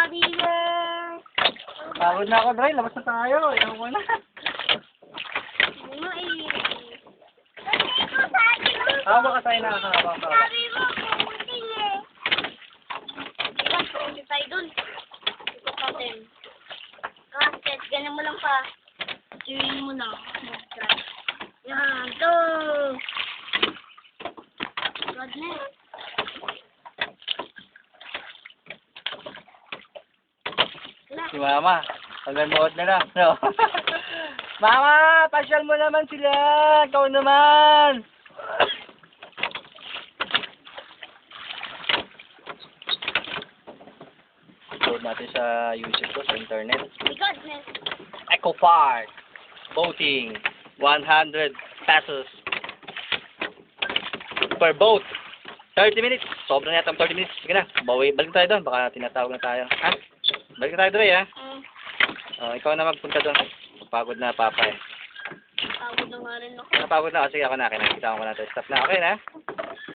Habiber. Pagod na ako, Dre. Labas na tayo. Ayaw ko na. Ano eh? Hawak ka tayo na. Hawak ka. Sabi mo, pumunting eh. Diba, pumunting tayo dun. Ikot natin. Set, ganyan mo lang pa. Tuwing mo na. Yan, to. God na eh. Si Mama. Paganood na lang. No? Mama, pasyal mo naman sila. Ikaw naman. Upload natin sa YouTube ko, sa internet. God na. Eco Park. Boating. 100 pesos per boat. 30 minutes. Sobrang yata ang 30 minutes. Sige na. Balik tayo doon. Baka tinatawag na tayo. Ha? Balik tayo doon, ha? Ikaw na magpunta doon. Pagod na, Papa, eh. Pagod na nga rin ako. Napagod na kasi ako na. Kinakita ko na ito. Stop na. Okay na?